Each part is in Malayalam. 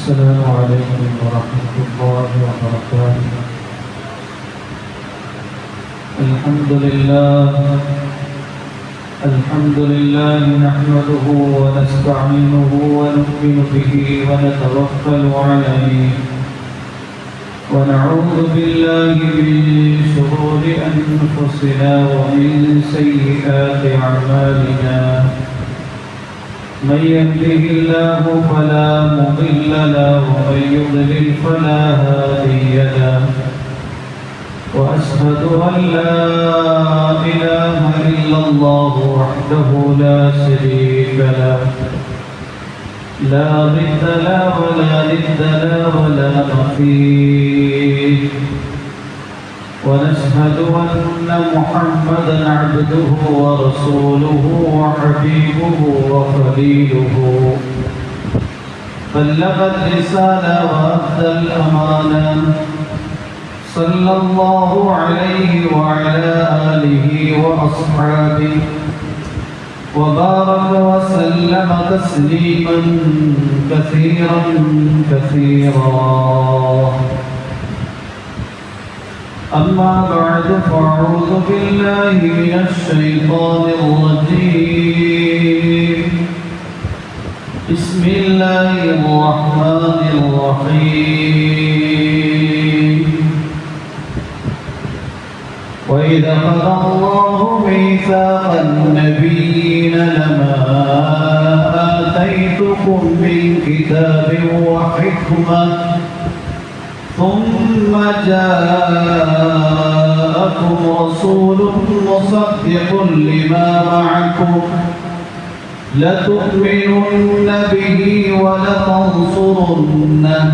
السلام عليكم ورحمة الله وبركاته. الحمد لله نحمده ونستعينه ونؤمن به ونتوكل عليه ونعوذ بالله من شرور أنفسنا ومن سيئات أعمالنا. من يهده الله فلا مضل له ومن يضلل فلا هادي له. وأشهد أن لا إله إلا الله وحده لا شريك له لا ضد له ولا ند له ولا نظير. ونشهد أن محمدا عبده ورسوله وحبيبه وخليله بلغ الرسالة وأدى الأمانة. صلى الله عليه وعلى آله وأصحابه وبارك وسلم تسليما كثيرا كثيرا. أما بعد فأعوذ بالله من الشيطان الرجيم. بسم الله الرحمن الرحيم. وإذا أخذ الله ميثاق النبيين لما آتيتكم من كتاب وحكمة ثم جاءكم رسول مصدق لما معكم لتؤمنن به ولتنصرنه.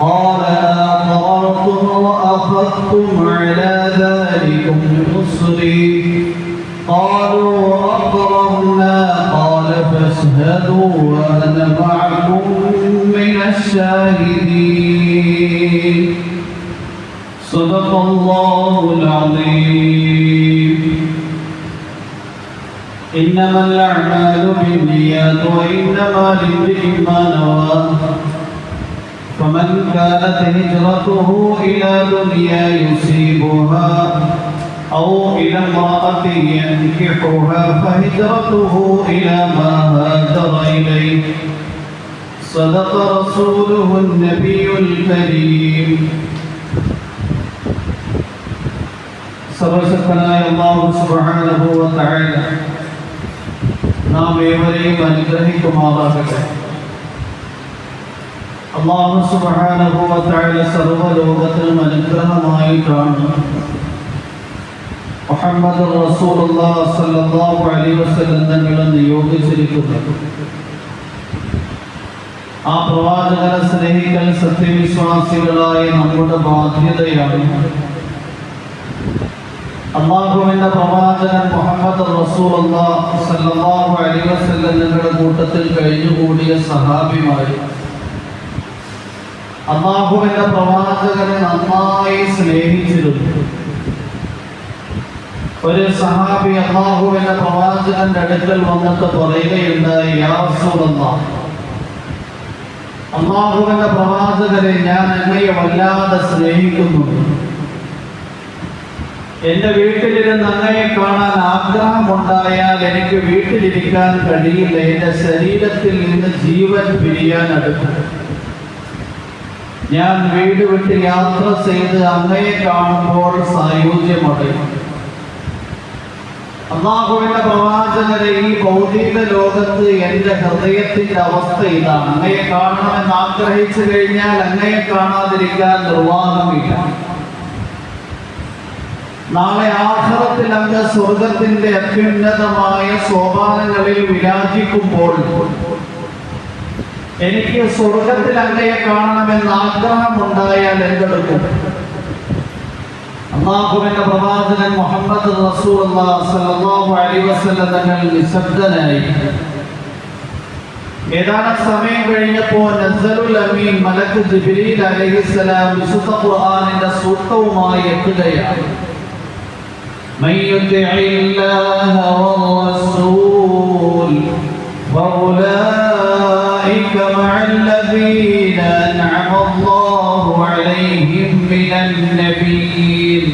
قال أقررتم وأخذتم على ذلكم إصري. قالوا أقررنا. قال فاشهدوا وأنا معكم من الشاهدين. صدق الله العظيم. إنما الأعمال بالنيات وإنما لامرئ ما نوى. فمن كانت هجرته إلى دنيا يصيبها أو إلى امرأة ينكحها فهجرته إلى ما هاجر إليه. صدق رسوله النبي الكريم. സർവശക്തനായ അല്ലാഹു സുബ്ഹാനഹു വ തആല നാം ഏവരെയും അനുഗ്രഹിക്കുമാറാകട്ടെ. അല്ലാഹു സുബ്ഹാനഹു വ തആല സർവ്വലോകത്തിനും അനുഗ്രഹമായിട്ടാണ് മുഹമ്മദ് റസൂലുള്ളാഹി സ്വല്ലല്ലാഹു അലൈഹി വസല്ലം തങ്ങളെ നിയോഗിച്ചിരിക്കുന്നത്. ആ പ്രവാചകനെ സ്നേഹിക്കൽ സത്യവിശ്വാസികളായ നമ്മുടെ ബാധ്യതയാണ്. അല്ലാഹുവിന്റെ പ്രവാചകൻ മുഹമ്മദ് റസൂലുള്ളാഹി സ്വല്ലല്ലാഹു അലൈഹി വസല്ലം തങ്ങളുടെ കൂട്ടത്തിൽ കഴിഞ്ഞുകൂടിയ സഹാബിമാർ അല്ലാഹുവിന്റെ പ്രവാചകനെ നന്നായി സ്നേഹിച്ചിരുന്നു. ഒരു സഹാബി അല്ലാഹുവിന്റെ പ്രവാചകന്റെ അടുക്കൽ വന്നിട്ട് പറയുകയുണ്ടായി, യാ റസൂലല്ലാഹ്, അല്ലാഹുവിന്റെ പ്രവാചകരെ, ഞാൻ അങ്ങയെ വല്ലാതെ സ്നേഹിക്കുന്നു. എന്റെ വീട്ടിലിരുന്ന് അങ്ങയെ കാണാൻ ആഗ്രഹമുണ്ടായാൽ എനിക്ക് വീട്ടിലിരിക്കാൻ കഴിയില്ല. എന്റെ ശരീരത്തിൽ നിന്ന് ജീവൻ പിരിയാൻ അടുക്കും. ഞാൻ വീട് വിട്ട് യാത്ര ചെയ്ത് അങ്ങയെ കാണുമ്പോൾ സായുജ്യമടയും. അല്ലാഹുവിന്റെ പ്രവാചകരെ, ഈ ഭൗതിക ലോകത്ത് എന്റെ ഹൃദയത്തിന്റെ അവസ്ഥ ഇതാണ്. അങ്ങയെ കാണണമെന്ന് ആഗ്രഹിച്ചു കഴിഞ്ഞാൽ അങ്ങയെ കാണാതിരിക്കാൻ നിർവാഹമില്ല. നാളെ ആഖിറത്തിൽ അങ്ങ് സ്വർഗത്തിന്റെ അത്യുന്നതമായ സോപാനങ്ങളിൽ വിരാജിക്കുമ്പോൾ എനിക്ക് സ്വർഗത്തിൽ അങ്ങയെ കാണണമെന്ന് ആഗ്രഹമുണ്ടായാൽ എന്തെടുക്കും? അല്ലാഹുവിന്റെ പ്രവാചകൻ മുഹമ്മദ് റസൂലുള്ളാഹി സ്വല്ലല്ലാഹു അലൈഹി വസല്ലം തങ്ങൾ നിശബ്ദനായി. ഏതാനും സമയം കഴിഞ്ഞപ്പോൾ നസ്റുൽ അമീൻ മലക്ക് ജിബ്രീൽ അലൈഹിസ്സലാം വിശുദ്ധ ഖുർആനിന്റെ സൂക്തവുമായി എത്തുകയാണ്. من يطع الله والرسول فأولئك مع الذين أنعم الله عليهم من النبيين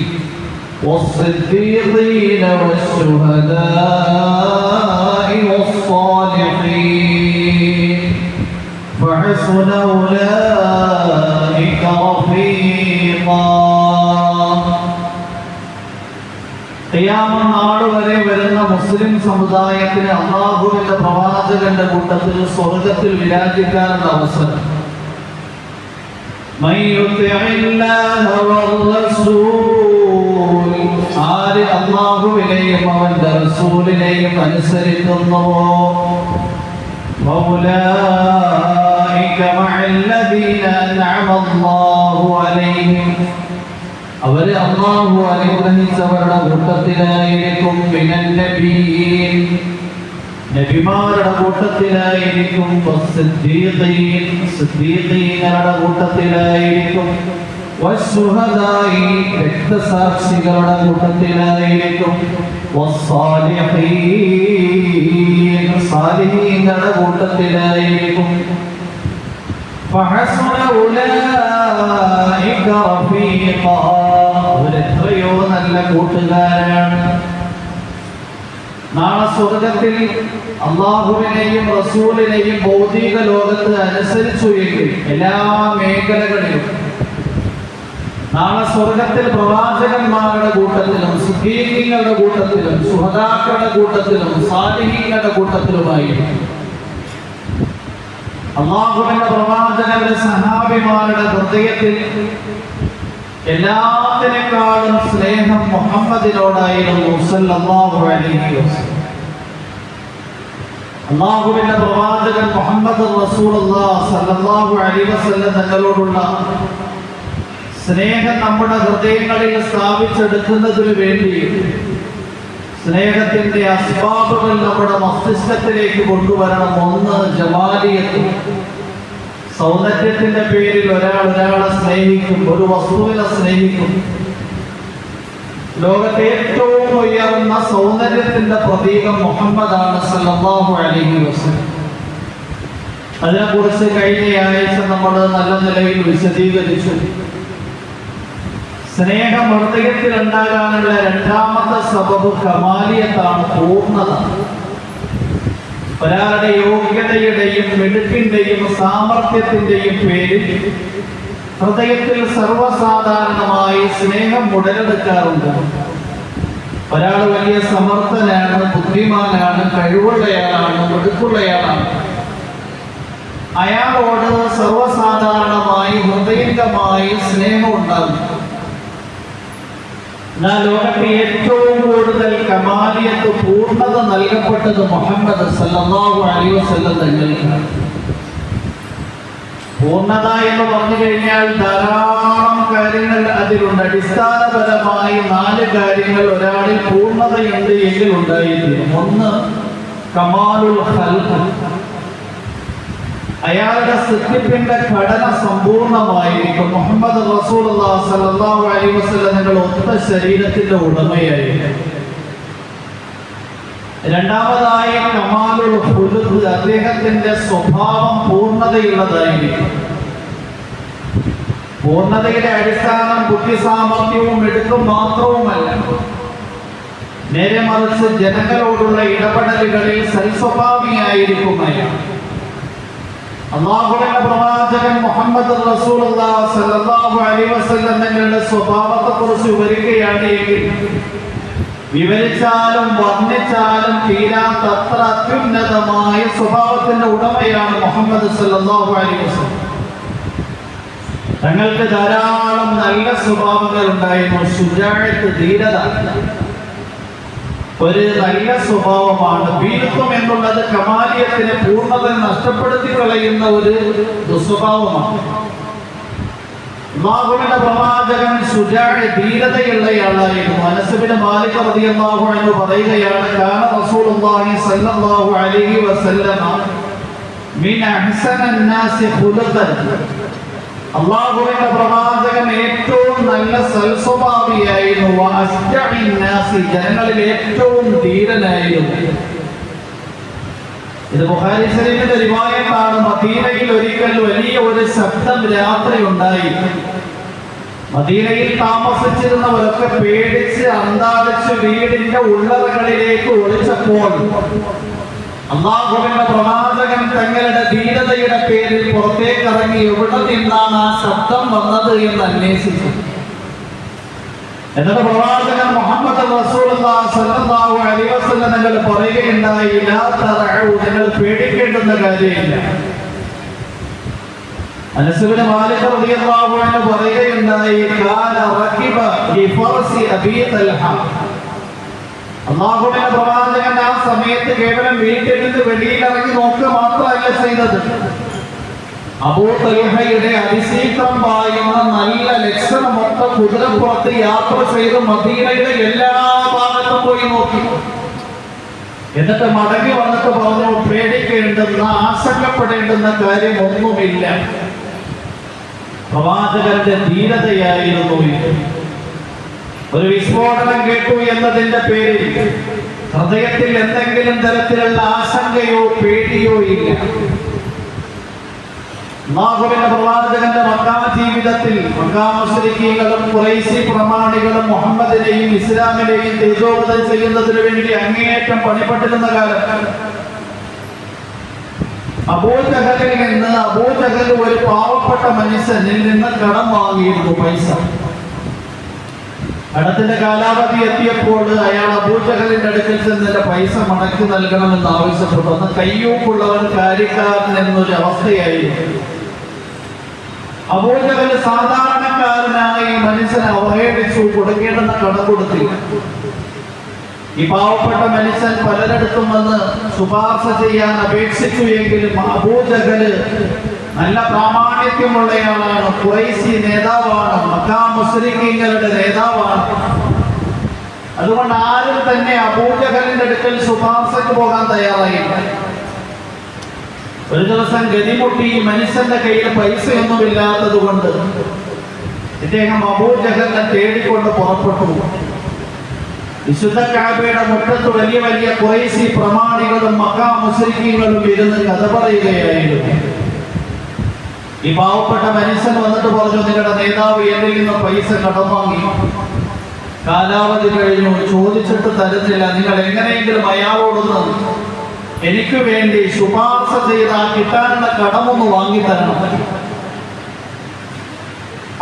والصديقين والشهداء والصالحين وحسن أولئك رفيقا. ഖിയാമത്ത് നാൾ വരെ വരുന്ന മുസ്ലിം സമുദായത്തിന് അല്ലാഹുവിന്റെ പ്രവാചകന്റെ കൂട്ടത്തിൽ സ്വർഗ്ഗത്തിൽ വിരാജിക്കാനുള്ള അവസരം. ആര് അല്ലാഹുവിനെയും അവന്റെ റസൂലിനെയും അനുസരിക്കുന്നുവോ فأولئك مع الذين أنعم الله عليهم അവര് അല്ലാഹു അനുഗ്രഹിച്ചവരുടെ കൂട്ടത്തിലായിരിക്കും. മിനൻ നബിയീൻ നബിമാരുടെ കൂട്ടത്തിലായിരിക്കും. വസ്സിദ്ദീഖീൻ സിദ്ദീഖീങ്ങളുടെ കൂട്ടത്തിലായിരിക്കും. വസ്സുഹദാഇ രക്തസാക്ഷികളുടെ കൂട്ടത്തിലായിരിക്കും. വസ്സാലിഹീൻ സാലിഹീങ്ങളുടെ കൂട്ടത്തിലായിരിക്കും. فحسن أولئك رفيقا അവരെത്രയോ നല്ല കൂട്ടുകാരാണ്. നാളെ സ്വർഗത്തിൽ അല്ലാഹുവിനെയും റസൂലിനെയും ഭൗതിക ലോകത്ത് അനുസരിച്ചു എങ്കിൽ എല്ലാ മേഖലകളിലും നാളെ സ്വർഗത്തിൽ പ്രവാചകന്മാരുടെ കൂട്ടത്തിലും സിദ്ദീഖീങ്ങളുടെ കൂട്ടത്തിലും ശുഹദാക്കളുടെ കൂട്ടത്തിലും സാലിഹീങ്ങളുടെ കൂട്ടത്തിലുമായി അല്ലാഹുവിന്റെ പ്രവാചകന്റെ സഹാബിമാരുടെ ഹൃദയത്തിൽ എല്ലാത്തിനേക്കാളും സ്നേഹം മുഹമ്മദിനോടായിരുന്നു സല്ലല്ലാഹു അലൈഹി വസല്ലം. അല്ലാഹുവിന്റെ പ്രവാചകൻ മുഹമ്മദ് റസൂലുള്ളാഹി സല്ലല്ലാഹു അലൈഹി വസല്ലം തങ്ങളോടുള്ള സ്നേഹം നമ്മുടെ ഹൃദയങ്ങളിൽ സ്ഥാപിച്ചെടുക്കുന്നതിനു വേണ്ടി സ്നേഹത്തിന്റെ അസ്ബാബുകൾ നമ്മുടെ മസ്തിഷ്കത്തിലേക്ക് കൊണ്ടുവരണം. ഒന്ന് ജമാലിയത്ത്, സൗന്ദര്യത്തിന്റെ പേരിൽ ഒരാളെ സ്നേഹിക്കും, ഒരു വസ്തുവിനെ സ്നേഹിക്കും. ലോകത്തെ ഏറ്റവും ഉയർന്ന സൗന്ദര്യത്തിന്റെ പ്രതീകം മുഹമ്മദാണ് സല്ലല്ലാഹു അലൈഹി വസല്ലം. അതിനെക്കുറിച്ച് കഴിഞ്ഞ ആഴ്ച നമ്മൾ നല്ല നിലയിൽ വിശദീകരിച്ചു. സ്നേഹം ഹൃദയത്തിൽ ഉണ്ടാകാനുള്ള രണ്ടാമത്തെ സബബ് കമാലിയത്താണ്, പൂർണ്ണത. ഒരാളുടെ യോഗ്യതയുടെയും മിടുക്കിന്റെയും സാമർഥ്യത്തിന്റെയും പേരിൽ ഹൃദയത്തിൽ സർവ്വസാധാരണമായി സ്നേഹം ഉടലെടുക്കാറുണ്ട്. ഒരാൾ വലിയ സമർത്ഥനാണ്, ബുദ്ധിമാനാണ്, കഴിവുള്ളയാളാണ്, മിടുക്കുള്ളയാളാണ്, അയാളോട് സർവ്വസാധാരണമായി ഹൃദയംഗമായി സ്നേഹം ഉണ്ടാകും. എന്നാൽ ലോകത്തെ ഏറ്റവും കൂടുതൽ കമാലിയത്ത്, പൂർണ്ണത നൽകപ്പെട്ടത് മുഹമ്മദ് സല്ലല്ലാഹു അലൈഹി വസല്ലം തങ്ങൾക്കാണ്. പൂർണ്ണത എന്ന് പറഞ്ഞു കഴിഞ്ഞാൽ ധാരാളം കാര്യങ്ങൾ അതിലുണ്ട്. അടിസ്ഥാനപരമായി 4 കാര്യങ്ങൾ ഒരാളിൽ പൂർണ്ണതയുണ്ട് എങ്കിൽ ഉണ്ടായിരിക്കും. ഒന്ന്, കമാലുൽ ഖൽഖ്, അയാളുടെ സൃഷ്ടിപ്പിന്റെ ഘടന സമ്പൂർണമായിരിക്കും. മുഹമ്മദ് റസൂലുള്ളാഹി സ്വല്ലല്ലാഹു അലൈഹി വസല്ലം നിങ്ങൾ ഒത്ത ശരീരത്തിന്റെ ഉടമയായിരിക്കും. രണ്ടാമതായി കമാലുൽ ഖുലുഖ്, അദ്ദേഹത്തിന്റെ സ്വഭാവം പൂർണ്ണതയുള്ളതായിരിക്കും. പൂർണ്ണതയുടെ അടിസ്ഥാനം ബുദ്ധി സാമർഥ്യവും മിടുക്കും മാത്രവുമല്ല, നേരെ മറിച്ച് ജനങ്ങളോടുള്ള ഇടപെടലുകളിൽ സൽസ്വഭാവിയായിരിക്കും അയാൾ. അല്ലാഹുവിന്റെ പ്രവാചകൻ മുഹമ്മദ് റസൂലുള്ളാഹി സ്വല്ലല്ലാഹു അലൈഹി വസല്ലം തങ്ങളുടെ സ്വഭാവത്തെക്കുറിച്ച് വിവരിക്കുകയാണ് എങ്കിൽ വിവരിച്ചാലും വർണ്ണിച്ചാലും തീരാത്തത്ര അത്യുന്നതമായ സ്വഭാവത്തിന്റെ ഉടമയാണ് മുഹമ്മദ് സല്ലല്ലാഹു അലൈഹി വസല്ലം. തങ്ങൾക്ക് ധാരാളം നല്ല സ്വഭാവങ്ങൾ ഉണ്ടായിരുന്നു. ശുജാഅത്ത്, ധീരത ഒരു നല്ല സ്വഭാവമാണ്. വീരത്വം എന്നുള്ളത് കമാലിയത്തിന് പൂർണ്ണത നഷ്ടപ്പെടുത്തി കളയുന്ന ഒരു ദുസ്വഭാവമാണ്. അല്ലാഹുവിന്റെ പ്രവാചകൻ ശുജാഅ്, ധീരതയുള്ളയാളായിരുന്നു. അനസ് ബിൻ മാലിക് റളിയല്ലാഹു അൻഹു പറയുകയാണ്, കാന റസൂലുള്ളാഹി സ്വല്ലല്ലാഹു അലൈഹി വസല്ലം മിൻ അഹ്സനൻ നാസി ഖുലുഖൻ, അല്ലാഹുവിന്റെ പ്രവാചകൻ ഏറ്റവും നല്ല സൽസ്വഭാവിയായിരുന്നു. ജനങ്ങളിൽ ഏറ്റവും ധീരനായിരുന്നു. ഇത് ബുഖാരി ശരീഫിന്റെ റിവായത്താണ്. മദീനയിൽ ഒരിക്കൽ വലിയ ഒരു ശബ്ദം രാത്രി ഉണ്ടായി. മദീനയിൽ താമസിച്ചിരുന്നവരൊക്കെ പേടിച്ച് അന്താളിച്ച് വീടിന്റെ ഉള്ളറകളിലേക്ക് ഒളിച്ചപ്പോൾ അല്ലാഹുവിന്റെ പ്രവാചകൻ തങ്ങളുടെ ധീരതയുടെ പേരിൽ പുറത്തേക്കിറങ്ങി എവിടെ നിന്നാണ് ആ ശബ്ദം വന്നത് എന്ന് അന്വേഷിച്ചു. എന്നിട്ട് പ്രവാചകൻ മുഹമ്മദ് റസൂലുള്ളാഹി സ്വല്ലല്ലാഹു അലൈഹി വസല്ലം നിങ്ങൾ പറയുകയുണ്ടായി, ലാ തറഉ, നിങ്ങൾ പേടിക്കേണ്ടുന്ന കാര്യമില്ല. അനസ് ഇബ്നു മാലിക് റളിയല്ലാഹു അൻഹു പറയുകയുണ്ടായി, കാന റകിബ ലി ഫർസി അബീ തൽഹ. അല്ലാഹുവിന്റെ പ്രവാചകൻ ആ സമയത്ത് കേവലം വീട്ടിൽ നിന്ന് വെളിയിൽ ഇറങ്ങി നോക്കുക മാത്രമല്ല ചെയ്തത്, അബൂ തൽഹയുടെ അതിശീഘ്രം പായുന്ന നല്ല ലക്ഷണമൊത്ത കുതിരപ്പുറത്ത് യാത്ര ചെയ്ത് മദീനയുടെ എല്ലാ ഭാഗത്തും പോയി നോക്കി. എന്നിട്ട് മടങ്ങി വന്നിട്ട് പറഞ്ഞു, പേടിക്കേണ്ടുന്ന ആശങ്കപ്പെടേണ്ടുന്ന കാര്യം ഒന്നുമില്ല. പ്രവാചകന്റെ ധീരതയായിരുന്നു ഇത്. ഒരു വിസ്ഫോടനം കേട്ടു എന്നതിന്റെ പേരിൽ ഹൃദയത്തിൽ എന്തെങ്കിലും തരത്തിലുള്ള ആശങ്കയോ പേടിയോ ഇല്ല. അല്ലാഹുവിന്റെ പ്രവാചകന്റെ മക്കാ ജീവിതത്തിൽ മക്കാ മുശ്രിക്കീകളും ഖുറൈശി പ്രമാണികളും മുഹമ്മദിനെയും ഇസ്ലാമിനെയും തേജോവധം ചെയ്യുന്നതിനു വേണ്ടി അങ്ങേയറ്റം പണിപ്പെട്ടിരുന്ന കാലം. അബൂജഹലിൽ നിന്ന് അബൂജഹൽ ഒരു പാവപ്പെട്ട മനുഷ്യനിൽ നിന്ന് കടം വാങ്ങിയിരുന്നു പൈസ. കടത്തിന്റെ കാലാവധി എത്തിയപ്പോൾ അയാൾ അബൂജഹലിന്റെ അടുക്കൽ ചെന്ന് പൈസ മടക്കി നൽകണമെന്ന് ആവശ്യപ്പെട്ടു. അന്ന് കയ്യൂക്കുള്ളവൻ കാര്യക്കാരൻ എന്നൊരു അവസ്ഥയായിരുന്നു. അബൂജഹൽ സാധാരണക്കാരനായ ഈ മനുഷ്യനെ അവഹേളിച്ചു, കൊടുക്കേണ്ടെന്ന് കടം കൊടുത്തില്ല. ഈ പാവപ്പെട്ട മനുഷ്യൻ പലരിടത്തും വന്ന് ശുപാർശ ചെയ്യാൻ അപേക്ഷിച്ചു. എങ്കിലും അബൂജഹല് നല്ല പ്രാമാണിക്യമുള്ളയാളാണ്, ഖുറൈശി നേതാവാണ്, മക്കാ മുശ്രിക്കീങ്ങളുടെ നേതാവാണ്. അതുകൊണ്ട് ആരും തന്നെ അബൂജഹലിന്റെ അടുക്കൽ ശുപാർശക്ക് പോകാൻ തയ്യാറായില്ല. ഒരു ദിവസം ഗതിമുട്ടി മനുഷ്യന്റെ കയ്യിൽ പൈസയൊന്നുമില്ലാത്തത് കൊണ്ട് ഇദ്ദേഹം അബൂജഹലിനെ തേടിക്കൊണ്ട് പുറപ്പെട്ടു. വിശുദ്ധ കഅബയുടെ മുറ്റത്ത് വലിയ വലിയ ഖുറൈശി പ്രമാണികളും മക്കാ മുശ്രിക്കീങ്ങളും ഇരുന്ന് കഥ പറയുകയായിരുന്നു. ഈ പാവപ്പെട്ട മനുഷ്യൻ വന്നിട്ട് പറഞ്ഞു, നിങ്ങളുടെ നേതാവ് എന്നിൽ നിന്ന് പൈസ കടം വാങ്ങി, കാലാവധി കഴിഞ്ഞു, ചോദിച്ചിട്ട് തരുന്നില്ല. നിങ്ങൾ എങ്ങനെയെങ്കിലും അയാളോടൊന്ന് എനിക്ക് വേണ്ടി ശുപാർശ ചെയ്താൽ കിട്ടാനുള്ള കടമൊന്ന് വാങ്ങിത്തരണം.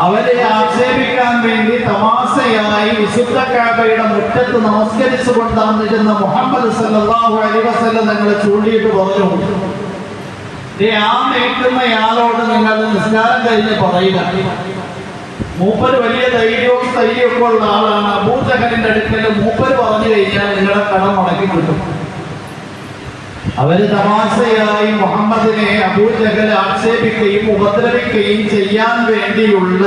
അവരെ ആക്ഷേപിക്കാൻ വേണ്ടി തമാശയായി വിശുദ്ധ കഅബയുടെ മുറ്റത്ത് നമസ്കരിച്ചു കൊണ്ടാന്നിരുന്ന മുഹമ്മദ് സല്ലല്ലാഹു അലൈഹി വസല്ലം തങ്ങളെ ചൂണ്ടിയിട്ട് പറഞ്ഞു, ആ മേക്കുന്നയാളോട് നിങ്ങൾ നിസ്കാരം കഴിഞ്ഞ് പറയുക. മൂപ്പര് വലിയ സ്ഥൈര്യമൊക്കെ ഉള്ള ആളാണ്. അബൂജഹലിന്റെ അടുക്കൽ മൂപ്പര് പറഞ്ഞു കഴിഞ്ഞാൽ നിങ്ങളുടെ കടം മടക്കി കിട്ടും. അവര് തമാശയായി മുഹമ്മദിനെ അബൂജഹൽ ആക്ഷേപിക്കുകയും ഉപദ്രവിക്കുകയും ചെയ്യാൻ വേണ്ടിയുള്ള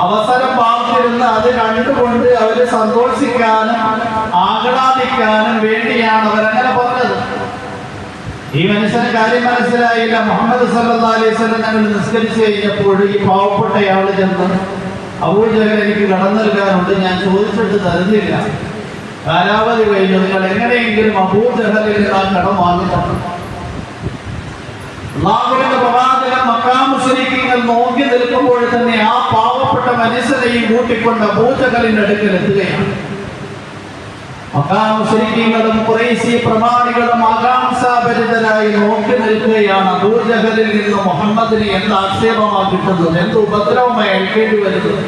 അവസരം പാർത്തിരുന്ന് അത് കണ്ടുകൊണ്ട് അവര് സന്തോഷിക്കാനും ആഹ്ലാദിക്കാനും വേണ്ടിയാണ് അവരങ്ങനെ പറഞ്ഞത്. ഈ മനുഷ്യന് കാര്യം മനസ്സിലായില്ല. മുഹമ്മദ് സല്ലല്ലാഹു അലൈഹി വസല്ലം ഞങ്ങൾ നിസ്കരിച്ചു കഴിഞ്ഞപ്പോൾ ഈ പാവപ്പെട്ടയാള് ചെന്ന്, അബൂജഹൽ എനിക്ക് കടം നൽകാനുണ്ട്, ഞാൻ ചോദിച്ചിട്ട് തരുന്നില്ല, കാലാവധി കഴിഞ്ഞു, നിങ്ങൾ എങ്ങനെയെങ്കിലും അബൂജഹലിൽ ആ കടം വാങ്ങിത്തരണം. അല്ലാഹുവിന്റെ പ്രവാചകൻ മക്കാ മുശ്രിക്കീങ്ങൾ നോക്കി നിൽക്കുമ്പോൾ തന്നെ ആ പാവപ്പെട്ട മനുഷ്യനെയും കൂട്ടിക്കൊണ്ട് അബൂജഹലിന്റെ അടുക്കൽ എത്തുകയാണ്. മക്കാ മുശ്രിക്കീങ്ങളും ഖുറൈശി പ്രമാണികളും ആകാംക്ഷാഭരിതരായി നോക്കി നിൽക്കുകയാണ്. അബൂജഹലിൽ നിന്ന് മുഹമ്മദിന് എന്ത് ആക്ഷേപമാണ് കിട്ടുന്നത്, എന്ത് ഉപദ്രവമായി ഏൽക്കേണ്ടി വരുന്നത്.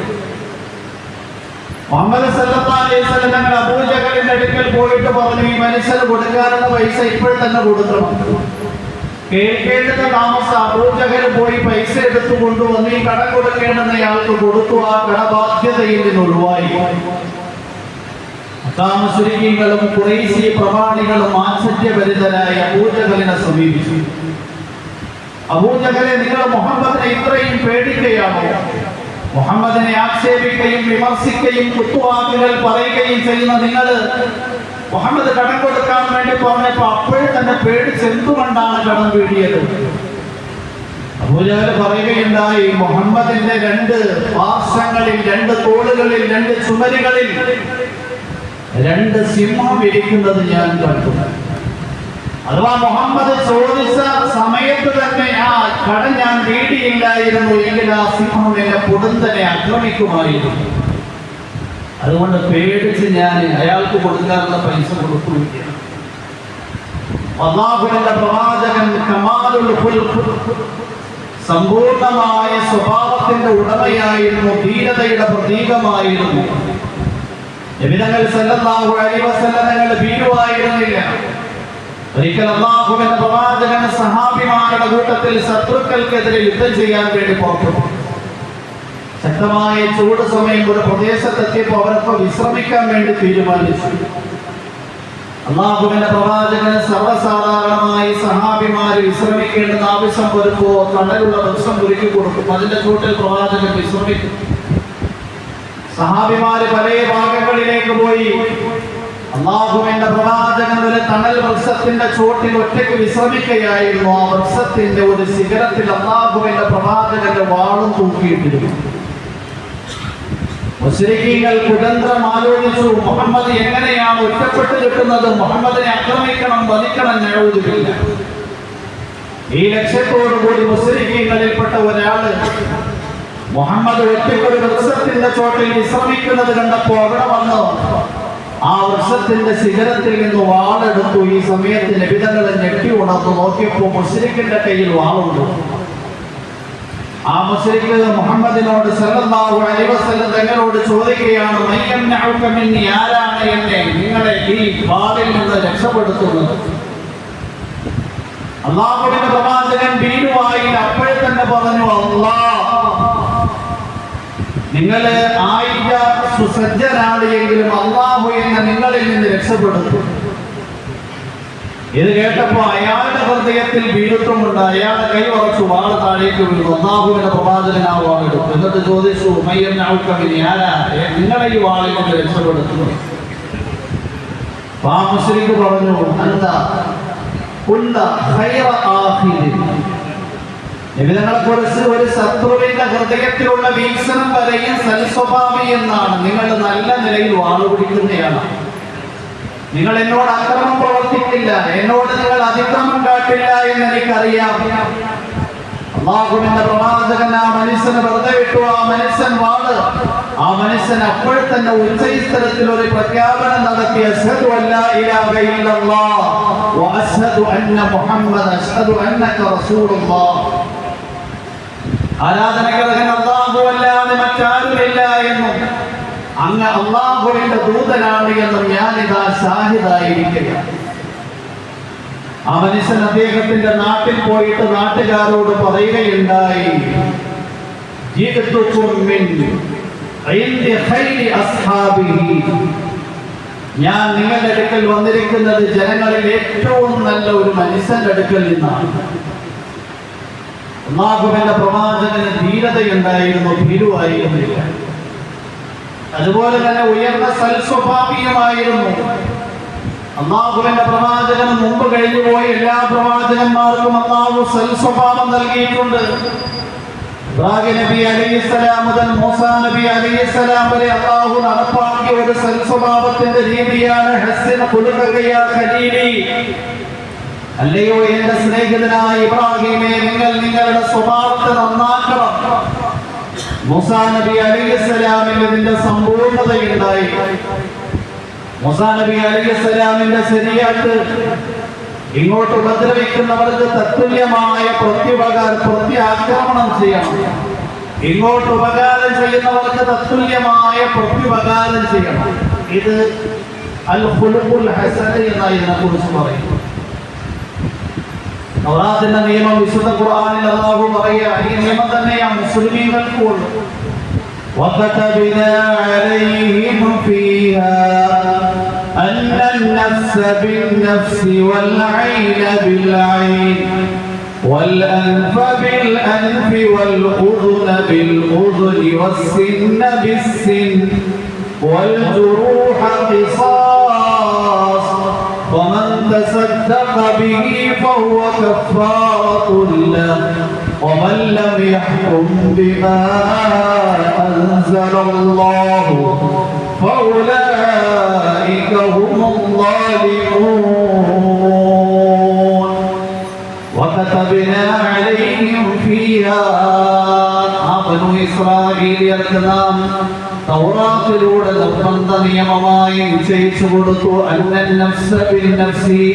മുഹമ്മദ് സല്ലല്ലാഹു അലൈഹി വസല്ലം തങ്ങൾ അബൂജഹലിന്റെ അടുക്കൽ പോയിട്ട് പറഞ്ഞു, ഈ മനുഷ്യന് കൊടുക്കാനുള്ള പൈസ ഇപ്പോൾ തന്നെ കൊടുക്കണം. കേൾക്കേണ്ടുന്ന താമസം അബൂജഹൽ പോയി പൈസ എടുത്തു കൊണ്ടുവന്ന് ഈ കടം കൊടുക്കേണ്ടുന്നയാൾക്ക് കൊടുത്തു. ആ കടബാധ്യതയിൽ നിന്ന് ഒഴിവായി. മുശ്രിക്കീങ്ങളും ഖുറൈശി പ്രമാണികളും ആശ്ചര്യഭരിതരായ അബൂജഹലിനെ സമീപിച്ചു. അബൂജഹലെ, നിങ്ങൾ മുഹമ്മദിനെ ഇത്രയും പേടിക്കുകയാണോ? മുഹമ്മദിനെ ആക്ഷേപിക്കുകയും വിമർശിക്കുകയും കുത്തുവാക്കുകൾ പറയുകയും ചെയ്യുന്ന നിങ്ങൾ മുഹമ്മദ് കടം കൊടുക്കാൻ വേണ്ടി പറഞ്ഞപ്പോ അപ്പോഴും തന്നെ പേടിച്ച് എന്തുകൊണ്ടാണ് കടം വീടിയത്? അബൂജഹൽ പറയുകയുണ്ടായി, മുഹമ്മദിന്റെ രണ്ട് പാർശ്വങ്ങളിൽ, രണ്ട് തോളുകളിൽ, രണ്ട് ചുമലുകളിൽ രണ്ട് സിംഹം ഇരിക്കുന്നത് ഞാൻ കണ്ടു. അഥവാ മുഹമ്മദ് ചോദിച്ച സമയത്ത് തന്നെ ആ കടം ഞാൻ വീടിയില്ലായിരുന്നു എങ്കിൽ ആ സിംഹം എന്നെ പൊടുന്നനെ ആക്രമിക്കുമായിരുന്നു. അതുകൊണ്ട് പേടിച്ച് ഞാൻ അയാൾക്ക് കൊടുക്കാനുള്ള പൈസ കൊടുക്കുകയില്ല. അല്ലാഹുവിന്റെ പ്രവാചകൻ കമാലുൽ ഖുൽഖ്, സമ്പൂർണമായ സ്വഭാവത്തിന്റെ ഉടമയായിരുന്നു, ധീരതയുടെ പ്രതീകമായിരുന്നു. നബിതങ്ങൾ സല്ലല്ലാഹു അലൈഹി വസല്ലം തങ്ങൾ ഭീരുവായിരുന്നില്ല. ഒരിക്കൽ അല്ലാഹുവിന്റെ പ്രവാചകൻ സഹാബിമാരുടെ കൂട്ടത്തിൽ ശത്രുക്കൾക്കെതിരെ യുദ്ധം ചെയ്യാൻ വേണ്ടി പുറപ്പെട്ടു. ശക്തമായ ചൂട് സമയം ഒരു പ്രദേശത്തെത്തിയപ്പോൾ അവർക്ക് വിശ്രമിക്കാൻ വേണ്ടി തീരുമാനിച്ചു. അല്ലാഹുവിന്റെ പ്രവാചകന് സർവ്വസാധാരണമായി സഹാബിമാര് വിശ്രമിക്കേണ്ടെന്ന് ആവശ്യം വരുമ്പോ തണലുള്ള വൃക്ഷം ഒരുക്കി കൊടുക്കും. അതിന്റെ ചൂട്ടിൽ പ്രവാചകൻ വിശ്രമിക്കും. സഹാബിമാര് പല ഭാഗങ്ങളിലേക്ക് പോയി. അല്ലാഹുവിന്റെ പ്രവാചകൻ ഒരു തണൽ വൃക്ഷത്തിന്റെ ചുവട്ടിൽ ഒറ്റയ്ക്ക് വിശ്രമിക്കുകയായിരുന്നു. ആ വൃക്ഷത്തിന്റെ ഒരു ശിഖരത്തിൽ അല്ലാഹുവിന്റെ പ്രവാചകന്റെ വാളും തൂക്കിയിട്ടിരുന്നു. മുശ്രിക്കീങ്ങൾ കുതന്ത്രം ആലോചിച്ചു. മുഹമ്മദ് എങ്ങനെയാണ് ഒറ്റപ്പെട്ട് കിട്ടുന്നത്? മുഹമ്മദിനെ ആക്രമിക്കണം, വധിക്കണം, നഊദുബില്ല. ഈ ലക്ഷ്യത്തോടുകൂടി മുശ്രിക്കീങ്ങളിൽപ്പെട്ട ഒരാള് മുഹമ്മദ് ഒറ്റയ്ക്കൊരു വൃക്ഷത്തിന്റെ ചോട്ടിൽ വിശ്രമിക്കുന്നത് കണ്ടപ്പോ അവിടെ വന്നു ആ വൃക്ഷത്തിന്റെ ശിഖരത്തിൽ നിന്ന് വാളെടുത്തു. ഈ സമയത്ത് നബിതങ്ങളെ ഞെട്ടി ഉണർന്നു നോക്കിയപ്പോ മുശ്രിക്കിന്റെ കയ്യിൽ വാളുണ്ട്. ആ മുശ്രിക്ക് മുഹമ്മദിനോട് സല്ലല്ലാഹു അലൈഹി വസല്ലം തങ്ങളോട് ചോദിക്കുകയാണ്, മയ്യംനഉക മിന്നി, ആരാണ് എന്നെ നിങ്ങളെ ഈ വാളിൽ നിന്ന് രക്ഷപ്പെടുത്തുന്നത്? അല്ലാഹുവിന്റെ പ്രവാചകൻ ഭീരുവായി അപ്പോഴേ തന്നെ പറഞ്ഞു, അല്ലാഹ്, നിങ്ങള് ആയിര സുസജ്ജനാണ് എങ്കിലും അല്ലാഹു എന്നെ നിങ്ങളിൽ നിന്ന് രക്ഷപ്പെടുത്തും. ഇത് കേട്ടപ്പോ അയാളുടെ ഹൃദയത്തിൽ വീരത്വമുണ്ട്. അയാളുടെ കൈ ഉറച്ചു വാള് താഴേക്ക് വീണു. അല്ലാഹുവിന്റെ പ്രവാചകൻ ആ വാളെടുത്തു. എന്നിട്ട് ചോദിച്ചു, മയ്യംനഉക മിന്നി, ആരാ നിങ്ങളെ ഈ വാളിൽ നിന്ന് രക്ഷപ്പെടുത്തുന്നത്? ആ മുശ്രിക്ക് പറഞ്ഞു, അന്ത കുന്ത ഖൈറ ആഖിരി. നബിതങ്ങളെ കുറിച്ച് ഒരു ശത്രുവിന്റെ ഹൃദയത്തിലുള്ള വീക്ഷണം വരെയും സൽസ്വഭാവി എന്നാണ്. നിങ്ങൾ നല്ല നിലയിൽ വാളുപിടിക്കുന്നതാണ്. നിങ്ങൾ എന്നോട് അക്രമം പ്രവർത്തിക്കില്ല, എന്നോട് നിങ്ങൾ അതിക്രമം കാട്ടില്ല എന്ന് എനിക്കറിയാം. അല്ലാഹുവിന്റെ പ്രവാചകൻ ആ മനുഷ്യന് വെറുതെ വിട്ടു. ആ മനുഷ്യൻ വാള്, ആ മനുഷ്യൻ അപ്പോൾ തന്നെ ഉച്ചസ്ഥലത്തിൽ ഒരു പ്രഖ്യാപനം നടത്തി, അശ്ഹദു അല്ലാ ഇലാഹ ഇല്ലല്ലാഹ് വ അശ്ഹദു അന്ന മുഹമ്മദൻ അശ്ഹദു അന്നക റസൂലുള്ളാഹ്. ആരാധനക്കർഹൻ അല്ലാഹു അല്ലാതെ മറ്റാരുമില്ല എന്നും അങ്ങ് അല്ലാഹുവിന്റെ ദൂതനാണ് എന്നും ഞാനിതാ ഷാഹിദായിരിക്കുകയാണ്. ആ മനുഷ്യൻ അദ്ദേഹത്തിന്റെ നാട്ടിൽ പോയിട്ട് നാട്ടുകാരോട് പറയുകയുണ്ടായി, ഞാൻ നിങ്ങളുടെ അടുക്കൽ വന്നിരിക്കുന്നത് ജനങ്ങളിൽ ഏറ്റവും നല്ല ഒരു മനുഷ്യന്റെ അടുക്കൽ നിന്നാണ്. അല്ലാഹുവിന്റെ പ്രവാചകന് ധീരതയുണ്ടായിരുന്നു, ഭീരുവായിരുന്നില്ല. അതുപോലെ തന്നെ ഉയർന്ന സൽസ്വഭാവിയുമായിരുന്നു. അല്ലാഹുവിന്റെ പ്രവാചകന് മുമ്പ് കഴിഞ്ഞുപോയ എല്ലാ പ്രവാചകന്മാർക്കും അല്ലാഹു സൽസ്വഭാവം നൽകിയിട്ടുണ്ട്. ഇബ്രാഹിം നബി അലൈഹിസ്സലാം മുതൽ മൂസാ നബി അലൈഹിസ്സലാം വരെ അല്ലാഹു നടപ്പാക്കിയ ഒരു സൽസ്വഭാവത്തിന്റെ രീതിയാണ് ഹസ്സന ഖുലുഖക യാ ഖലീലി. അല്ലയോ എന്റെ സ്നേഹിതനായ ഇബ്രാഹിമേ, നിങ്ങൾ നിങ്ങളുടെ സ്വഭാവത്തെ നന്നാക്കണം. മൂസാ നബി അലൈഹിസ്സലാമിന് ഇതിന്റെ സമ്പൂർണ്ണതയുണ്ടായി. മൂസാ നബി അലൈഹിസ്സലാമിന്റെ ശരീഅത്ത് ഇങ്ങോട്ട് ഉപദ്രവിക്കുന്നവർക്ക് തത്തുല്യമായ പ്രത്യാക്രമണം ചെയ്യണം. ഇങ്ങോട്ട് ഉപകാരം ചെയ്യുന്നവർക്ക് തത്തുല്യമായ പ്രത്യുപകാരം ചെയ്യണം. ഇത് അൽ ഖുലുഖുൽ ഹസന എന്നാണ് ഇതിനെക്കുറിച്ച് പറയുന്നത്. തൗറാത്തിന്റെ നിയമം വിശുദ്ധ ഖുർആനിൽ അല്ലാഹു പറയുക, ഈ നിയമം തന്നെയാണ് മുസ്ലിമീങ്ങൾക്ക് ഉള്ളത്. وَكَتَبْنَا عَلَيْهِمْ فِيهَا أَنَّ النَّفْسَ بِالنَّفْسِ وَالْعَيْنَ بِالْعَيْنِ وَالْأَنْفَ بِالْأَنْفِ وَالْأُذُنَ بِالْأُذُنِ وَالسِّنَّ بِالسِّنِّ وَالْجُرُوحَ قِصَاصٌ وَمَنْ تَصَدَّقَ بِهِ فَهُوَ كَفَّارَةٌ لَهُ وَمَنْ لَمْ يَحْكُمْ بِمَا أَنزَلَ اللَّهُ فَأُولَئِكَ هُمُ الظَّالِمُونَ. ആ ബനൂ ഇസ്രായേലിയർക്ക് നാം തൗറാത്തിലൂടെ നിർബന്ധ നിയമമായി നിശ്ചയിച്ചു കൊടുത്തു. അന്നൻ നഫ്സ ബിൻ നഫ്സി,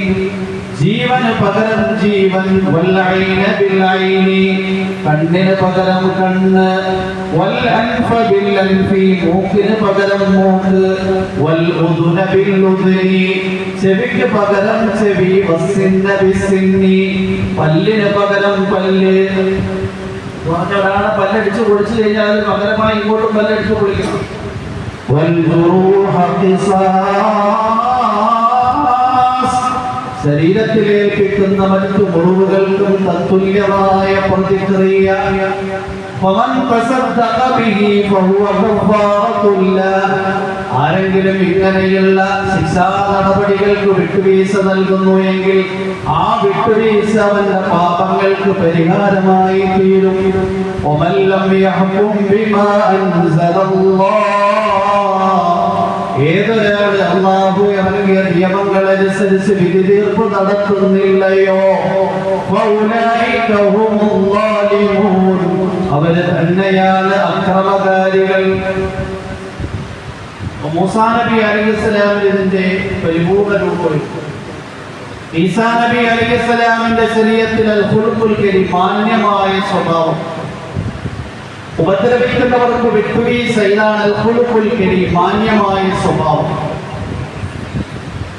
ജീവന് പകരം ജീവൻ, വൽ ഐന ബിൽ ഐനി, കണ്ണിന് പകരം കണ്ണ്, വൽ അൻഫ ബിൽ അൻഫി, മൂക്കിന് പകരം മൂക്ക്, വൽ ഉദുന ബിൽ ഉദുനി, ചെവിക്ക് പകരം ചെവി, വസ്സിന്ന ബിസ്സിന്നി, പല്ലിന് പകരം പല്ല്. ഒരാളെ പല്ലടിച്ച് പൊളിച്ചു കഴിഞ്ഞാൽ അതിന് പകരമായി ഇങ്ങോട്ടും പല്ലടിച്ച് പൊളിക്കണം. വൽ ജുറൂഹ ഖിസാസ്, ശരീരത്തിലേൽപ്പിക്കുന്ന മറ്റു മുറിവുകൾക്കും തത്തുല്യമായ പ്രതിക്രിയ. ഫമൻ തസദ്ദഖ ബിഹി ഫഹുവ കഫാറത്തുൻ ലഹ്, ആരെങ്കിലും ഇങ്ങനെയുള്ള ശിക്ഷാ നടപടികൾക്ക് വിട്ടുവീഴ്ച നൽകുന്നു എങ്കിൽ ആ വിട്ടുവീഴ്ച അവന്റെ പാപങ്ങൾക്ക് പരിഹാരമായി തീരും. വമൻ ലം യഹ്കും ബിമാ അൻസലല്ലാഹ്, ഏതൊരാൾ അല്ലാഹു ഇറക്കിയ നിയമങ്ങൾ അനുസരിച്ച് വിധി തീർപ്പ് നടത്തുന്നില്ലയോ, ഫൗലൈക ഹുമുൽ ളാലിമൂൻ, അവര് തന്നെയാണ് അക്രമകാരികൾ. മൂസാ നബി അലൈഹിസ്സലാമിന് ഇതിന്റെ പരിപൂർണ്ണ രൂപം. ഈസാ നബി അലൈഹിസ്സലാമിന്റെ ശരീഅത്തിൽ അൽ ഖുൽഖുൽ കരീം, മാന്യമായ സ്വഭാവം. ഉപദ്രവിക്കുന്നവർക്ക് വിട്ടുവീഴ്ച, ഇതാണ് അൽ ഖുൽഖുൽ കരീം, മാന്യമായ സ്വഭാവം.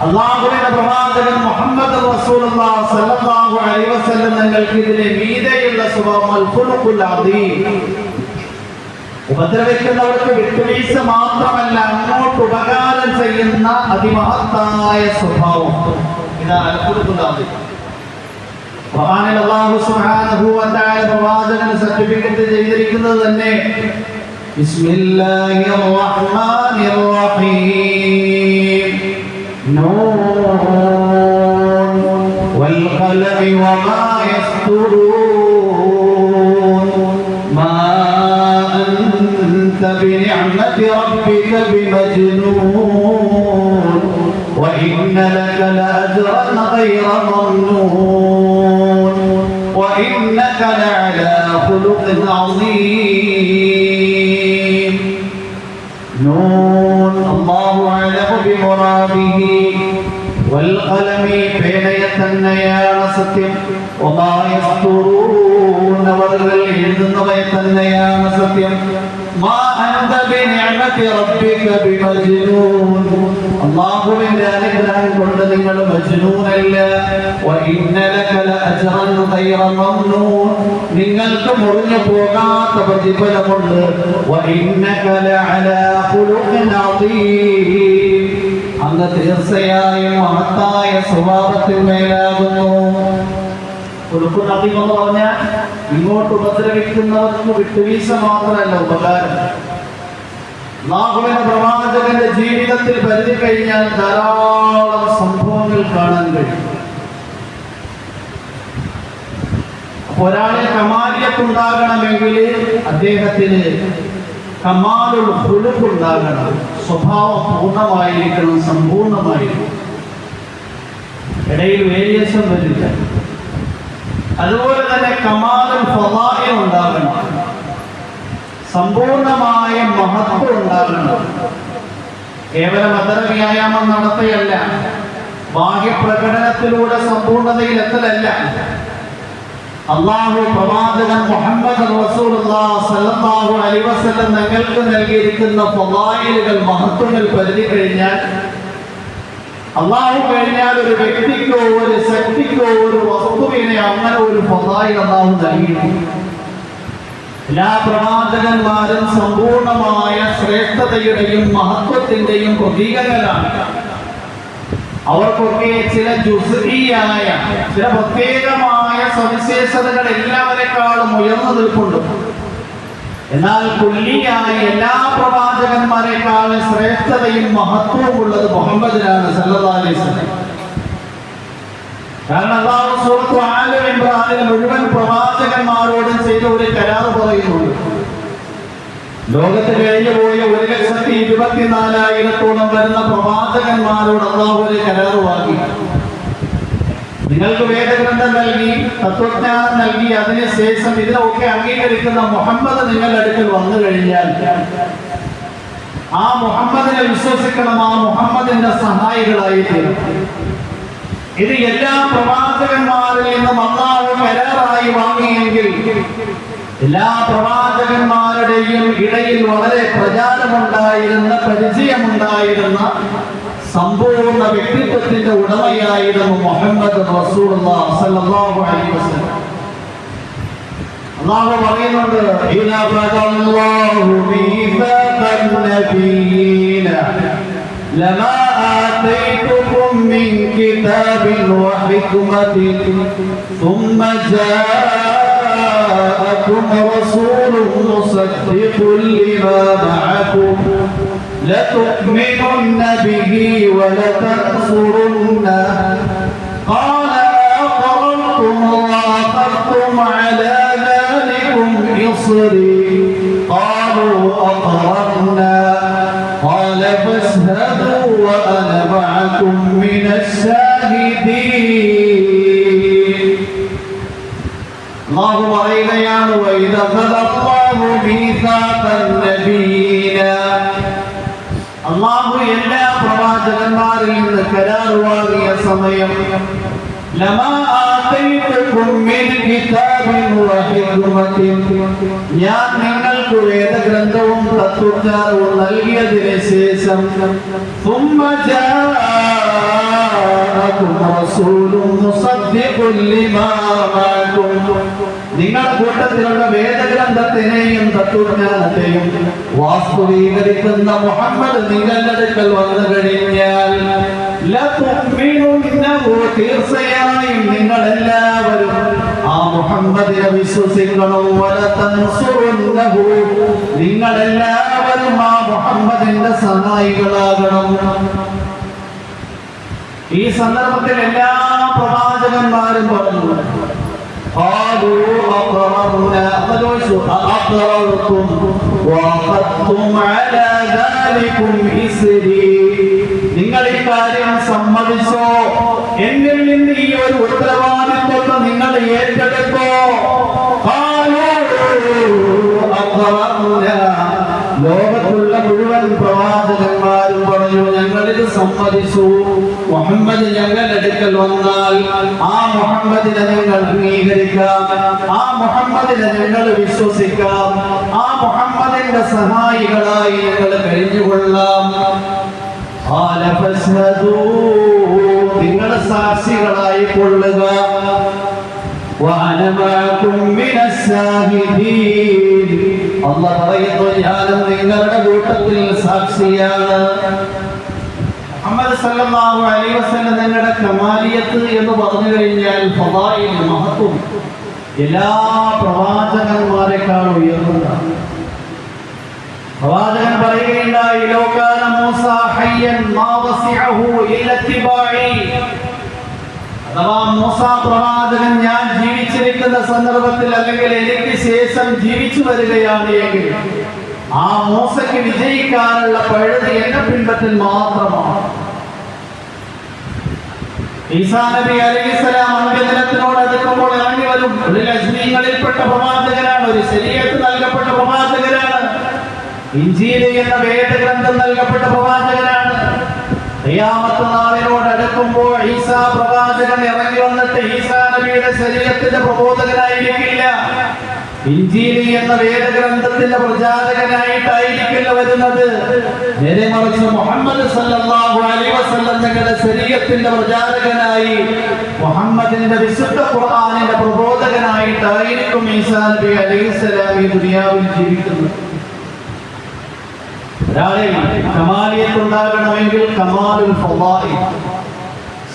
അല്ലാഹുവിന്റെ പ്രവാചകൻ മുഹമ്മദ് റസൂലുള്ളാഹി സ്വല്ലല്ലാഹു അലൈഹി വസല്ലം നിങ്ങൾക്ക് ഇതിലെ മീതെയുള്ള സ്വഭാവം അൽ ഖുൽഖുൽ അദീം. ഉപദ്രവിക്കുന്നവർക്ക് വിട്ടുവീഴ്ച മാത്രമല്ല, അങ്ങോട്ട് ഉപകാരം ചെയ്യുന്ന അതിമഹത്തായ സ്വഭാവം. ഇതാണ് അൽ ഖുൽഖുൽ അദീം. ഖുർആനിൽ അല്ലാഹു സുബ്ഹാനഹു വ തആല പ്രവാചകന് സർട്ടിഫിക്കറ്റ് ചെയ്തിരിക്കുന്നത് തന്നെ ബിസ്മില്ലാഹിർ റഹ്മാനിർ റഹീം, നൂൻ വൽ ഖലമി വമാ യസ്തുറൂൻ, മാ അൻത ബിനിഅമതി റബ്ബിക ബിമജ്നൂൻ, വഇന്ന ലക ലഅജ്റൻ ഗൈറ മംനൂൻ, വഇന്നക ലഅലാ ഖുലുഖിൻ അദീം. നൂൻ, അല്ലാഹു അഅലമു ബിമുറാദിഹി. വൽ ഖലമി, പേനയെ തന്നെയാണ് സത്യം. വമാ യസ്തുറൂൻ, അവർ എഴുതുന്നവയെ തന്നെയാണ് സത്യം. മാ അൻത ബിനിഅമതി റബ്ബിക ബിമജ്നൂൻ, അല്ലാഹുവിന്റെ അനുഗ്രഹം കൊണ്ട് നിങ്ങൾ മജ്നൂനല്ല. വഇന്ന ലക ലഅജ്റൻ ഗൈറ മംനൂൻ, നിങ്ങൾക്ക് മുറിഞ്ഞു പോകാത്ത പ്രതിഫലമുണ്ട്. വഇന്നക ലഅലാ ഖുലുഖിൻ അദീം, അങ്ങ് തീർച്ചയായും മഹത്തായ സ്വഭാവത്തിന്മേലാകുന്നു. ഖുലുഖുൽ അദീം എന്ന് പറഞ്ഞാൽ ഇങ്ങോട്ട് ഉപദ്രവിക്കുന്നവർക്ക് വിട്ടുവീഴ്ച മാത്രമല്ല, ഉപകാരം. അല്ലാഹുവിന്റെ പ്രവാചകന്റെ ജീവിതത്തിൽ പരിധി കഴിഞ്ഞാൽ ധാരാളം സംഭവങ്ങൾ കാണാൻ കഴിയും. ഒരാളെ കമാലിയത്ത് ഉണ്ടാകണമെങ്കിൽ അദ്ദേഹത്തിന് കമാലുൽ ഖുലുഖ് ഉണ്ടാകണം, സ്വഭാവം പൂർണ്ണമായിരിക്കണം, സമ്പൂർണ്ണമായിരിക്കണം, ഇടയിൽ വേരിയേഷൻ വരില്ല. അതുപോലെ തന്നെ കമാലുൽ ഫളാഇൽ ഉണ്ടാകണം, സമ്പൂർണമായ മഹത്വം ഉണ്ടാകണം. കേവലം അദര വ്യായാമം നടത്തുകയല്ല, ബാഹ്യപ്രകടനത്തിലൂടെ സമ്പൂർണതയിലെത്തലല്ല. അല്ലാഹു പ്രവാചകൻ മുഹമ്മദ് റസൂലുള്ളാഹി സ്വല്ലല്ലാഹു അലൈഹി വസല്ലം നിങ്ങൾക്ക് നൽകിയിരിക്കുന്ന ഫളായിലുകൾ, മഹത്വങ്ങൾ പരിധി കഴിഞ്ഞാൽ, അല്ലാഹു കഴിഞ്ഞാൽ ഒരു വ്യക്തിക്കോ ഒരു ശക്തിക്കോ ഒരു വസ്തുവിനെ അങ്ങനെ ഒരു ഫളായിൽ അല്ലാഹു നൽകിയിട്ടുണ്ട്. എല്ലാ പ്രവാചകന്മാരും സമ്പൂർണമായ ശ്രേഷ്ഠതയുടെയും മഹത്വത്തിന്റെയും പ്രതീകങ്ങളാണ്. അവർക്കൊക്കെ ചില ജുസ്ഇയായ, ചില പ്രത്യേകമായ സവിശേഷതകൾ എല്ലാവരെക്കാളും ഉയർന്നു നിൽപ്പുണ്ട്. എന്നാൽ കുല്ലിയായി എല്ലാ പ്രവാചകന്മാരെക്കാളും ശ്രേഷ്ഠതയും മഹത്വവും ഉള്ളത് മുഹമ്മദിനാണ് സല്ലല്ലാഹു അലൈഹി വസല്ലം. കാരണം അല്ലാഹു സൂറത്ത് ആല ഇംറാനിൽ മുഴുവൻ പ്രവാചകന്മാരോടും ചെയ്ത ഒരു കരാർ പറയുന്നുണ്ട്. ലോകത്ത് കഴിഞ്ഞു പോയ 1,24,000 വരുന്ന പ്രവാചകന്മാരോട് അല്ലാഹു ഒരു കരാർ വാങ്ങി. നിങ്ങൾക്ക് വേദഗ്രന്ഥം നൽകി, തത്വജ്ഞാനം നൽകി, അതിനുശേഷം ഇതിനൊക്കെ അംഗീകരിക്കുന്ന മുഹമ്മദ് നിങ്ങളുടെ അടുക്കൽ വന്നു കഴിഞ്ഞാൽ ആ മുഹമ്മദിനെ വിശ്വസിക്കണം, ആ മുഹമ്മദിന്റെ സഹായികളായി തീരും. ഇത് എല്ലാ പ്രവാചകന്മാരിൽ നിന്നും അല്ലാഹു കരാറായി വാങ്ങിയെങ്കിൽ എല്ലാ പ്രവാചകന്മാരുടെയും ഇടയിൽ വളരെ പ്രചാരമുണ്ടായിരുന്ന, പരിചയമുണ്ടായിരുന്ന, സമ്പൂർണ്ണ വ്യക്തിത്വത്തിന്റെ ഉടമയായിരുന്നു മുഹമ്മദ് റസൂലുള്ളാഹി സ്വല്ലല്ലാഹു അലൈഹി വസല്ലം. അല്ലാഹു പറയുന്നുണ്ട്, ഇലാ ബദല്ലാഹു മീസാഖൻ നബിയ്യീന ലമാ ആതൈതുകും മിൻ കിതാബിൻ വഹിക്മത്തിൻ ثم جاءكم رسول مصدق لما معكم لتؤمنن به ولتنصرنه قال أقررتم وأخذتم على ذلكم إصري قالوا أقررنا قال فاشهدوا وأنا معكم من الشاهدين. الله പറയുകയാണ്, وإذا أخذ الله ميثاق النبيين, അല്ലാഹു എല്ലാ പ്രവാചകന്മാരിൽ നിന്ന് കരാർ വാങ്ങിയ സമയം, ലമാ ആതൈതുകും മിൻ കിതാബിൻ വഹിക്മത്തിൻ, ഞാൻ നിങ്ങൾക്ക് വേദഗ്രന്ഥവും തത്വജ്ഞാനവും നൽകിയതിനു ശേഷം, ثم جاءكم رسول مصدق لما معكم, നിങ്ങളുടെ കൂട്ടത്തിലുള്ള വേദഗ്രന്ഥത്തിനെയും തത്വജ്ഞാനത്തെയും വാസ്തവീകരിക്കുന്ന മുഹമ്മദ് നിങ്ങളുടെ അടുക്കൽ വന്നു കഴിഞ്ഞാൽ, തീർച്ചയായും നിങ്ങൾ എല്ലാവരും ആ മുഹമ്മദിനെ വിശ്വസിക്കണം. വലതൻസുറുന്നഹു, നിങ്ങൾ എല്ലാവരും ആ മുഹമ്മദിന്റെ സഹായികളാകണം. ഈ സന്ദർഭത്തിൽ എല്ലാ പ്രവാചകന്മാരും പറഞ്ഞു, قالوا أقررنا أقررتم وأخذتم على ذلكم إصري, നിങ്ങൾ ഈ കാര്യം സമ്മതിച്ചോ, എന്നിൽ നിന്ന് ഈ ഒരു ഉത്തരവാദിത്വം നിങ്ങൾ ഏറ്റെടുത്തോ? ലോകത്തുള്ള മുഴുവൻ പ്രവാചകന്മാരും പറഞ്ഞു, ഞങ്ങളിത് സമ്മതിച്ചു. മുഹമ്മദ് ഞങ്ങളുടെ അടുക്കൽ വന്നാൽ ആ മുഹമ്മദിനെ ഞങ്ങൾ അംഗീകരിക്കാം, ആ മുഹമ്മദിനെ ഞങ്ങൾ വിശ്വസിക്കാം, ആ മുഹമ്മദിന്റെ സഹായികളായി ഞങ്ങൾ കഴിഞ്ഞുകൊള്ളാം. നിങ്ങൾ സാക്ഷികളായി കൊള്ളുക. അല്ലാഹു പറയുന്നു, ഞാനും നിങ്ങളുടെ കൂട്ടത്തിൽ സാക്ഷിയാണ്. മുഹമ്മദ് സല്ലല്ലാഹു അലൈഹി വസല്ലം നിങ്ങളുടെ കമാലിയത്ത് എന്ന് പറഞ്ഞു കഴിഞ്ഞാൽ ഫളായിൽ, മഹത്വം എല്ലാ പ്രവാചകന്മാരെക്കാൾ ഉയർന്നതാണ്. പ്രവാചകൻ പറയുകയുണ്ടായി, ലൗ കാന മൂസ ഹയ്യൻ മാ വസിഅഹു ഇല്ല ഇത്തിബാഇ, അഥവാ മൂസ പ്രവാചകൻ ഞാൻ ജീവിച്ചിരിക്കുന്ന സന്ദർഭത്തിൽ അല്ലെങ്കിൽ എനിക്ക് ശേഷം ജീവിച്ചു വരികയാണ് എങ്കിൽ ആ മൂസയ്ക്ക് വിജയിക്കാനുള്ള പഴുത് എന്റെ പിൻപറ്റൽ മാത്രമാണ്. ഈസാ നബി അലൈഹിസ്സലാം അന്ത്യദിനത്തിനോട് അടുക്കുമ്പോൾ ഇറങ്ങി വരും. ഒരു ലജ്മീങ്ങളിൽപ്പെട്ട പ്രവാചകനാണ്, ഒരു ശരീഅത്ത് നൽകപ്പെട്ട പ്രവാചകനാണ്, ഇഞ്ചീൽ എന്ന വേദഗ്രന്ഥം നൽകപ്പെട്ട പ്രവാചകനാണ്. ഖിയാമത്ത് നാളിനോട് അടുക്കുമ്പോൾ ഈസാ പ്രവാചകൻ ഇറങ്ങി വന്നിട്ട് ഈസാ നബിയുടെ ശരീഅത്തിന്റെ പ്രബോധകനായിരിക്കില്ല, ഇഞ്ചീൽ എന്ന വേദഗ്രന്ഥത്തിന്റെ പ്രചാരകനായിട്ടായിരിക്കില്ല വരുന്നത്. നേരെ മറിച്ച് മുഹമ്മദ് സല്ലല്ലാഹു അലൈഹി വസല്ലം തങ്ങളുടെ ശരീഅത്തിന്റെ പ്രചാരകനായി, മുഹമ്മദിന്റെ വിശുദ്ധ ഖുർആനിന്റെ പ്രബോധകനായിട്ടായിരിക്കും ഈസാ നബി അലൈഹിസ്സലാം ഈ ദുനിയാവിൽ ജീവിക്കുന്നത്. ഒരാളിൽ കമാലിയത്ത് ഉണ്ടാകണമെങ്കിൽ കമാലുൽ ഫളാഇൽ,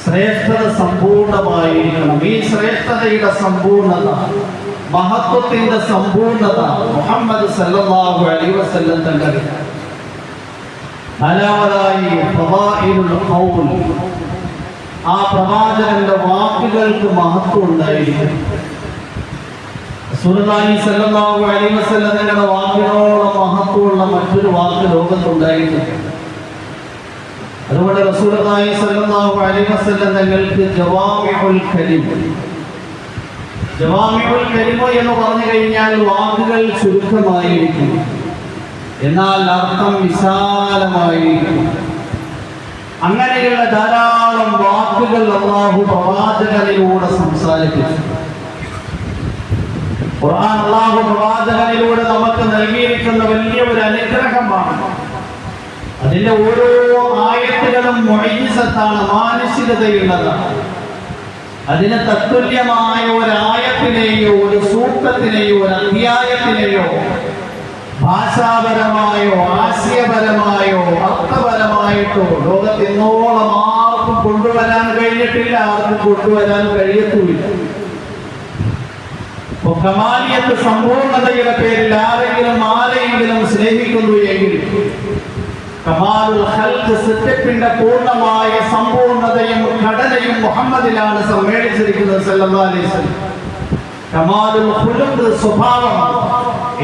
ശ്രേഷ്ഠത സമ്പൂർണമായിരിക്കണം. ഈ ശ്രേഷ്ഠതയുടെ സമ്പൂർണത, മഹത്വത്തിന്റെ സമ്പൂർണത മുഹമ്മദ് സല്ലല്ലാഹു അലൈഹി വസല്ലം തങ്ങളിൽ. നാലാമതായി ഫളാഇലുൽ ഖൗൽ, ആ പ്രവാചകന്റെ വാക്കുകൾക്ക് മഹത്വം ഉണ്ടായിരിക്കും. റസൂലുള്ളാഹി സ്വല്ലല്ലാഹു അലൈഹി വസല്ലം തങ്ങളുടെ വാക്കിനോളം മഹത്വമുള്ള മറ്റൊരു വാക്ക് ലോകത്തുണ്ടായിട്ടില്ല. അതുകൊണ്ട് റസൂലുള്ളാഹി സ്വല്ലല്ലാഹു അലൈഹി വസല്ലം തങ്ങൾക്ക് ജവാമിഉൽ കലിം എന്ന് പറഞ്ഞു കഴിഞ്ഞാൽ വാക്കുകൾ ചുരുക്കമായിരിക്കും, എന്നാൽ അർത്ഥം വിശാലമായിരിക്കും. അങ്ങനെയുള്ള ധാരാളം വാക്കുകൾ അല്ലാഹു പ്രവാചകനിലൂടെ സംസാരിപ്പിച്ചു. ഖുർആൻ അല്ലാഹു പ്രവാചകനിലൂടെ നമുക്ക് നൽകിയിരിക്കുന്ന വലിയ ഒരു അനുഗ്രഹമാണ്. അതിന്റെ ഓരോ ആയത്തുകളും മുഅ്ജിസത്താണ്, മാനുഷികതയുള്ളതാണ്. അതിന് തത്തുല്യമായ ഒരായത്തിനെയോ ഒരു സൂക്തത്തിനെയോ ഒരു അധ്യായത്തിനെയോ ഭാഷാപരമായോ ആശയപരമായോ അർത്ഥപരമായിട്ടോ ലോകത്തിന്നോളം ആർക്കും കൊണ്ടുവരാൻ കഴിഞ്ഞിട്ടില്ല, ആർക്കും കൊണ്ടുവരാൻ കഴിയത്തുമില്ല. കമാലിയത്ത് സമ്പൂർണതയുടെ പേരിൽ ആരെങ്കിലും സ്നേഹിക്കുന്നു എങ്കിൽ കമാലുൽ ഖൽഖ് സൃഷ്ടിപ്പിന്റെ പൂർണ്ണമായ സമ്പൂർണതയും ഘടനയും മുഹമ്മദിലാണ് സമ്മേളിച്ചിരിക്കുന്നത് സല്ലല്ലാഹു അലൈഹി വസല്ലം. കമാലുൽ ഖുലുഖ് സ്വഭാവം,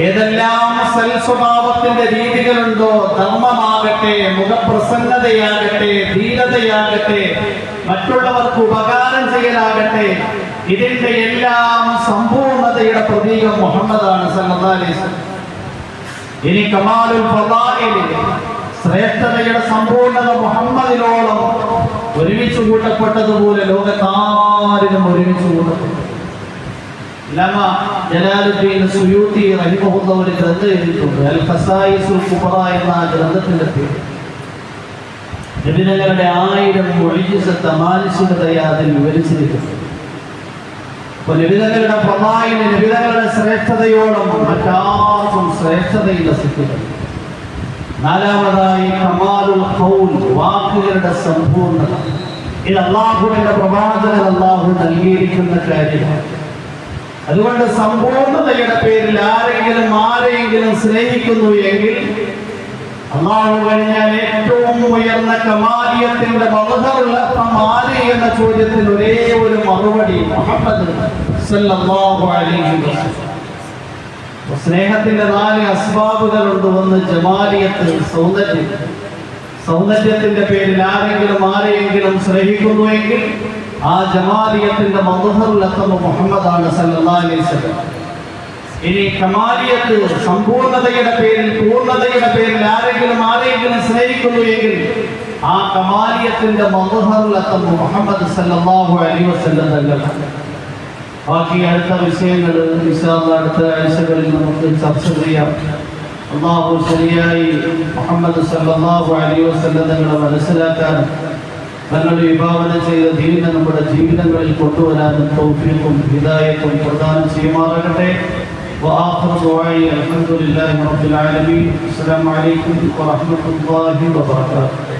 ഏതെല്ലാം സൽ സ്വഭാവത്തിന്റെ രീതികളുണ്ടോ, ധർമ്മമാകട്ടെ, മുഖപ്രസന്നതയാകട്ടെ, ധീരതയാകട്ടെ, മറ്റുള്ളവർക്ക് ഉപകാരം ചെയ്യലാകട്ടെ, ഇതിന്റെ എല്ലാം സമ്പൂർണതയുടെ പ്രതീകം മുഹമ്മദാണ് സല്ലല്ലാഹു അലൈഹി വസല്ലം. ഇനി കമാലുൽ ഫളാഇൽ, ശ്രേഷ്ഠതയുടെ സമ്പൂർണത മുഹമ്മദിനോളം ഒരുമിച്ച് കൂട്ടപ്പെട്ടതുപോലെ ലോകത്താരിലും ഒരുമിച്ച് കൂട്ടപ്പെട്ടു. ലമ ജലാലുദ്ദീൻ സുയൂത്തി റഹിമഹുല്ലാഹ് ഒരു ഗ്രന്ഥം എഴുതിയിട്ടുണ്ട്, അൽ ഖസായിസുൽ കുബ്ര എന്ന ഗ്രന്ഥത്തിന്റെ പേര്. നബിതങ്ങളുടെ 1000 മുഅ്ജിസത്ത് മാനുഷികതയെ അതിൽ വിവരിച്ചിരിക്കുന്നു. അപ്പോൾ നബിതങ്ങളുടെ ഫളായിൽ, നബിതങ്ങളുടെ ശ്രേഷ്ഠതയോളം മറ്റാർക്കും ശ്രേഷ്ഠതയില്ല സിദ്ധികൾ. നാലാമതായി കമാലുൽ ഖൗൽ, വാക്കുകളുടെ സമ്പൂർണത. ഇത് അല്ലാഹുവിന്റെ പ്രവാചകൻ അല്ലാഹു നൽകിയിരിക്കുന്ന കാര്യമാണ്. അതുകൊണ്ട് സമ്പൂർണതയുടെ പേരിൽ ആരെങ്കിലും സ്നേഹിക്കുന്നു എങ്കിൽ അല്ലാഹു കഴിഞ്ഞാൽ ഏറ്റവും ഉയർന്ന കമാലിയത്തിന്റെ മദ്ഹറുൽ കമാലി എന്ന ചോദ്യത്തിന് ഒരേ ഒരു മറുപടി മുഹമ്മദ് സല്ലല്ലാഹു അലൈഹി വസല്ലം. സ്നേഹത്തിന്റെ 4 അസ്ബാബുകളുണ്ട്. ഒന്ന് ജമാലിയത്ത്, സൗന്ദര്യം. സൗന്ദര്യത്തിന്റെ പേരിൽ ആരെങ്കിലും സ്നേഹിക്കുന്നുവെങ്കിൽ ആ ജമാലിയത്തിന്റെ മദ്ഹറുൽ മുഹമ്മദാണ് സല്ലല്ലാഹു അലൈഹി വസല്ലം. ഇനി കമാലിയത്ത്, സമ്പൂർണതയുടെ പേരിൽ, പൂർണ്ണതയുടെ പേരിൽ ആരെങ്കിലും സ്നേഹിക്കുന്നു എങ്കിൽ ആ കമാലിയത്തിന്റെ മദ്ഹറുൽ മുഹമ്മദ് സല്ലല്ലാഹു അലൈഹി വസല്ലം തന്നെയാണ്. ബാക്കി അടുത്ത വിഷയങ്ങൾ ഇൻഷാ അല്ലാഹ് അടുത്ത ആഴ്ചകളിൽ നമുക്ക് ചർച്ച ചെയ്യാം. അല്ലാഹു ശരിയായി മുഹമ്മദ് സല്ലല്ലാഹു അലൈഹി വസല്ലം തങ്ങളെ മനസ്സിലാക്കാനും തങ്ങൾ വിഭാവനം ചെയ്ത ദീനിനെ നമ്മുടെ ജീവിതങ്ങളിൽ കൊണ്ടുവരാനും തൗഫീഖും ഹിദായത്തും പ്രദാനം ചെയ്യുമാറാകട്ടെ. وآخر دعائي الحمد لله رب العالمين. السلام عليكم ورحمة الله وبركاته.